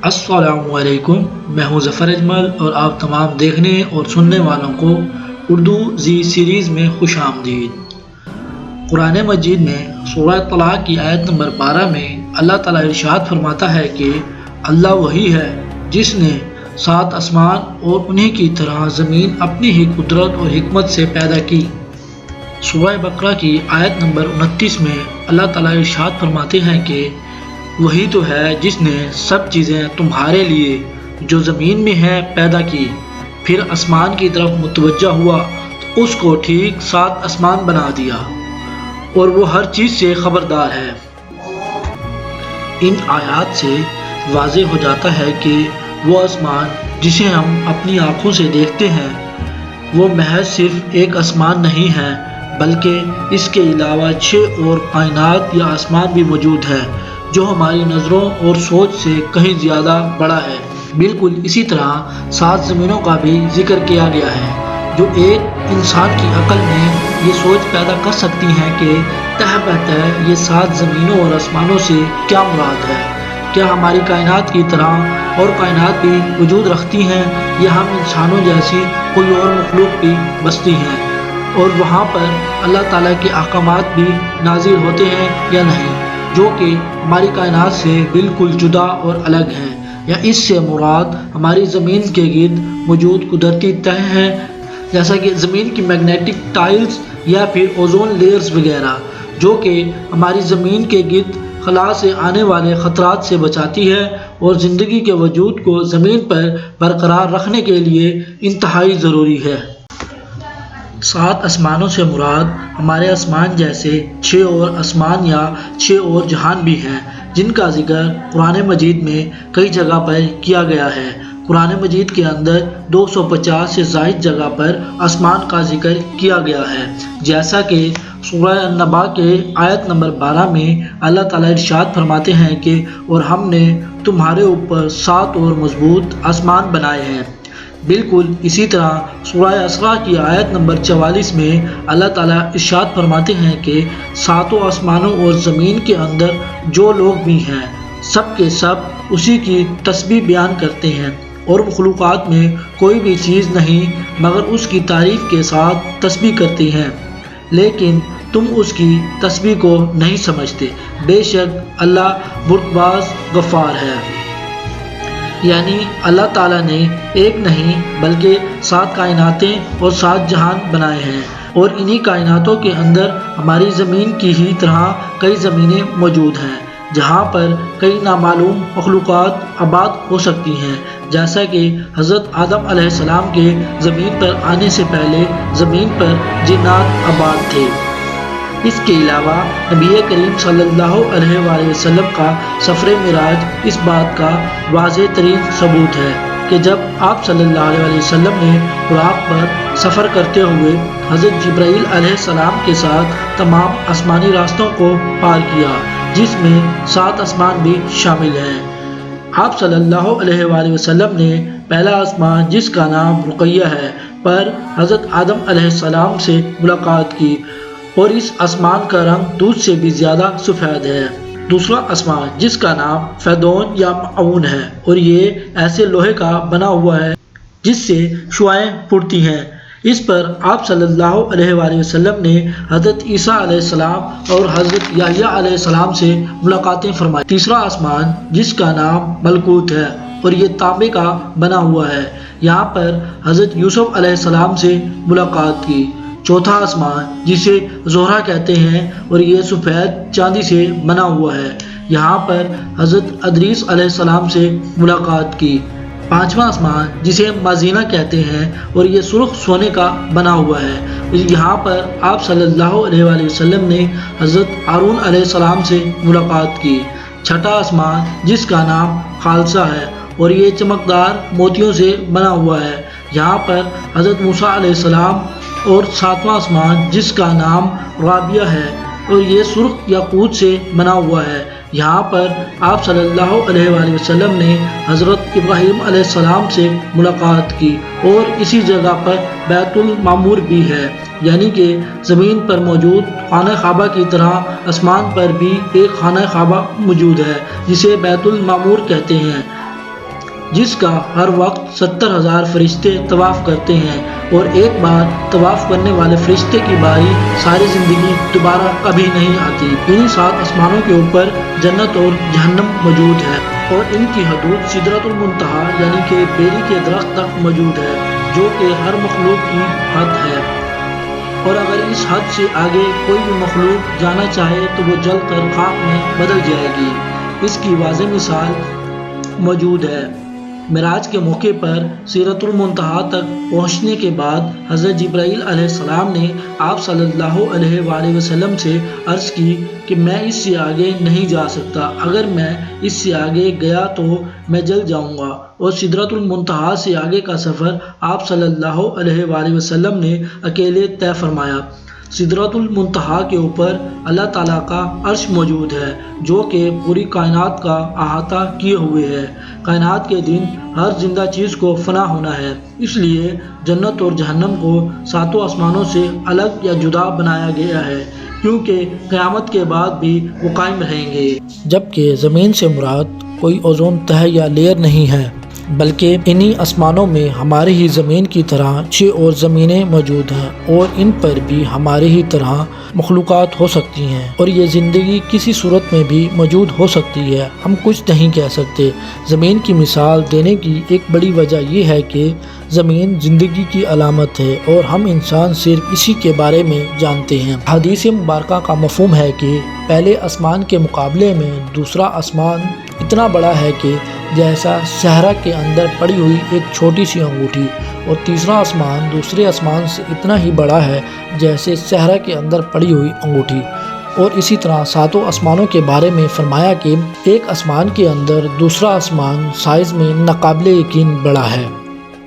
अस्सलामु अलैकुम। मैं हूं ज़फ़र अजमल और आप तमाम देखने और सुनने वालों को उर्दू जी सीरीज़ में खुश आमदीद। कुरान मजीद में सूरह तलाक़ की आयत नंबर 12 में अल्लाह ताला इरशाद फरमाता है कि अल्लाह वही है जिसने 7 आसमान और उन्हीं की तरह ज़मीन अपनी ही कुदरत और हिकमत से पैदा की। सूरह बकरा की आयत नंबर 29 में अल्लाह ताला इरशाद फरमाते हैं कि वही तो है जिसने सब चीज़ें तुम्हारे लिए जो ज़मीन में है पैदा की, फिर आसमान की तरफ मुतवज्जा हुआ तो उसको ठीक 7 आसमान बना दिया और वो हर चीज़ से ख़बरदार है। इन आयात से वाज़े हो जाता है कि वो आसमान जिसे हम अपनी आँखों से देखते हैं वो महज सिर्फ एक आसमान नहीं है, बल्कि इसके अलावा 6 और कायनात या आसमान भी मौजूद है जो हमारी नज़रों और सोच से कहीं ज़्यादा बड़ा है। बिल्कुल इसी तरह 7 ज़मीनों का भी जिक्र किया गया है जो एक इंसान की अक्ल में ये सोच पैदा कर सकती हैं कि तह बतह ये 7 ज़मीनों और आसमानों से क्या मुराद है। क्या हमारी कायनात की तरह और कायनात भी वजूद रखती हैं या हम इंसानों जैसी कोई और मखलूक भी बसती हैं और वहाँ पर अल्लाह ताला के अहकामात भी नाज़िल होते हैं या नहीं, जो कि हमारी कायनात से बिल्कुल जुदा और अलग हैं, या इससे मुराद हमारी ज़मीन के गिर्द मौजूद कुदरती तह हैं जैसा कि ज़मीन की मैग्नेटिक टाइल्स या फिर ओजोन लेयर्स वगैरह, जो कि हमारी ज़मीन के गिर्द खला से आने वाले ख़तरात से बचाती है और ज़िंदगी के वजूद को ज़मीन पर बरकरार रखने के लिए इंतहाई ज़रूरी है। 7 आसमानों से मुराद हमारे आसमान जैसे 6 और आसमान या 6 और जहान भी हैं जिनका जिक्र कुरान मजीद में कई जगह पर किया गया है। कुरान मजीद के अंदर 250 से ज़ायद जगह पर आसमान का जिक्र किया गया है, जैसा कि सूरह अन-नबा के आयत नंबर 12 में अल्लाह ताला इरशाद फरमाते हैं कि और हमने तुम्हारे ऊपर 7 और मजबूत आसमान बनाए हैं। बिल्कुल इसी तरह सूरह इसरा की आयत नंबर 44 में अल्लाह ताला इरशाद फरमाते हैं कि 7 आसमानों और ज़मीन के अंदर जो लोग भी हैं सब के सब उसी की तस्बीह बयान करते हैं और मखलूक़ात में कोई भी चीज़ नहीं मगर उसकी तारीफ़ के साथ तस्बीह करती हैं, लेकिन तुम उसकी तस्बीह को नहीं समझते। बेशक अल्लाह बुर्दबाज गफ़ार है। यानी अल्लाह ताला ने एक नहीं बल्कि 7 कायनातें और 7 जहान बनाए हैं और इन्हीं कायनातों के अंदर हमारी ज़मीन की ही तरह कई ज़मीनें मौजूद हैं जहाँ पर कई नामालूम मखलूक़ात आबाद हो सकती हैं, जैसा कि हज़रत आदम अलैहिस्सलाम के ज़मीन पर आने से पहले ज़मीन पर जिन्नात आबाद थे। इसके अलावा नबी करीम सल्लल्लाहु अलैहि वसल्लम का सफ़र मिराज इस बात का वाज़ेह तरीन सबूत है कि जब आप सल्लल्लाहु अलैहि वसल्लम ने बुराक़ पर सफ़र करते हुए हज़रत जिब्राईल अलैहिस्सलाम के साथ तमाम आसमानी रास्तों को पार किया, जिसमें 7 आसमान भी शामिल हैं। आप सल्लल्लाहु अलैहि वसल्लम ने पहला आसमान जिसका नाम रुक़ैया है पर हज़रत आदम अलैहिस्सलाम से मुलाकात की और इस आसमान का रंग दूध से भी ज़्यादा सफ़ेद है। दूसरा आसमान जिसका नाम फ़ैदौन या मऊन है और ये ऐसे लोहे का बना हुआ है जिससे शुआएं फूटती हैं। इस पर आप सल्लल्लाहु अलैहि वसल्लम ने हज़रत ईसा अलैहिस्सलाम और हज़रत याह्या अलैहिस्सलाम से मुलाकातें फरमाई। तीसरा आसमान जिसका नाम मलकूत है और ये तांबे का बना हुआ है, यहाँ पर हज़रत यूसुफ अलैहिस्सलाम से मुलाकात की। चौथा आसमान जिसे ज़ोहरा कहते हैं और ये सफ़ेद चांदी से बना हुआ है, यहाँ पर हज़रत अदरीस अलैहिस्सलाम से मुलाकात की। पाँचवा आसमान जिसे मज़ीना कहते हैं और ये सुर्ख सोने का बना हुआ है, यहाँ पर आप सल्लल्लाहु अलैहि वसल्लम ने हज़रत हारून अलैहिस्सलाम से मुलाकात की। छठा आसमान जिसका नाम खालसा है और ये चमकदार मोतियों से बना हुआ है, यहाँ पर हज़रत मूसा अलैहिस्सलाम। और 7वां आसमान जिसका नाम राबिया है اور یہ سرخ یاقوت سے بنا ہوا ہے۔ یہاں پر آپ صلی اللہ علیہ وآلہ وسلم نے حضرت ابراہیم علیہ السلام سے ملاقات کی، اور اسی جگہ پر بیت المعمور بھی ہے، یعنی کہ زمین پر موجود خانہ کعبہ کی طرح آسمان پر بھی ایک خانہ کعبہ موجود ہے جسے بیت المعمور کہتے ہیں، جس کا ہر وقت 70,000 فرشتے طواف کرتے ہیں، اور ایک بار طواف کرنے والے فرشتے کی باری ساری زندگی دوبارہ کبھی نہیں آتی۔ انہی 7 آسمانوں کے اوپر جنت اور جہنم موجود ہے، اور ان کی حدود سدرۃ المنتہا یعنی کہ بیری کے درخت تک موجود ہے، جو کہ ہر مخلوق کی حد ہے، اور اگر اس حد سے آگے کوئی بھی مخلوق جانا چاہے تو وہ جل کر خاک میں بدل جائے گی۔ اس کی واضح مثال موجود ہے۔ معراج کے موقع پر سدرۃ المنتہا تک پہنچنے کے بعد حضرت جبرائیل علیہ السلام نے آپ صلی اللہ علیہ وآلہ وسلم سے عرض کی کہ میں اس سے آگے نہیں جا سکتا، اگر میں اس سے آگے گیا تو میں جل جاؤں گا، اور سدرۃ المنتہا سے آگے کا سفر آپ صلی اللہ علیہ وآلہ وسلم نے اکیلے طے فرمایا۔ سدرۃ المنتہا کے اوپر اللہ تعالیٰ کا عرش موجود ہے، جو کہ پوری کائنات کا احاطہ کیے ہوئے ہے۔ قیامت کے دن ہر زندہ چیز کو فنا ہونا ہے، اس لیے جنت اور جہنم کو 7 آسمانوں سے الگ یا جدا بنایا گیا ہے، کیونکہ قیامت کے بعد بھی وہ قائم رہیں گے۔ جبکہ زمین سے مراد کوئی اوزون تہہ یا لیئر نہیں ہے، بلکہ انہی آسمانوں میں ہماری ہی زمین کی طرح 6 اور زمینیں موجود ہیں، اور ان پر بھی ہماری ہی طرح مخلوقات ہو سکتی ہیں، اور یہ زندگی کسی صورت میں بھی موجود ہو سکتی ہے، ہم کچھ نہیں کہہ سکتے۔ زمین کی مثال دینے کی ایک بڑی وجہ یہ ہے کہ زمین زندگی کی علامت ہے، اور ہم انسان صرف اسی کے بارے میں جانتے ہیں۔ حدیث مبارکہ کا مفہوم ہے کہ پہلے آسمان کے مقابلے میں دوسرا آسمان اتنا بڑا ہے کہ جیسا صحرا کے اندر پڑی ہوئی ایک چھوٹی سی انگوٹھی، اور تیسرا آسمان دوسرے آسمان سے اتنا ہی بڑا ہے جیسے صحرا کے اندر پڑی ہوئی انگوٹھی، اور اسی طرح 7 آسمانوں کے بارے میں فرمایا کہ ایک آسمان کے اندر دوسرا آسمان سائز میں ناقابل یقین بڑا ہے۔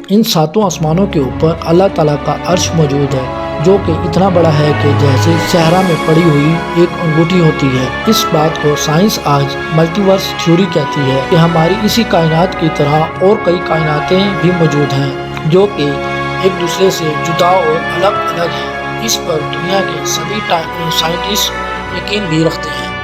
ان 7 آسمانوں کے اوپر اللہ تعالیٰ کا عرش موجود ہے، جو کہ اتنا بڑا ہے کہ جیسے صحرا میں پڑی ہوئی ایک انگوٹھی ہوتی ہے۔ اس بات کو سائنس آج ملٹی ورس تھیوری کہتی ہے کہ ہماری اسی کائنات کی طرح اور کئی کائناتیں بھی موجود ہیں، جو کہ ایک دوسرے سے جدا اور الگ الگ ہیں۔ اس پر دنیا کے سبھی سائنٹسٹ یقین بھی رکھتے ہیں۔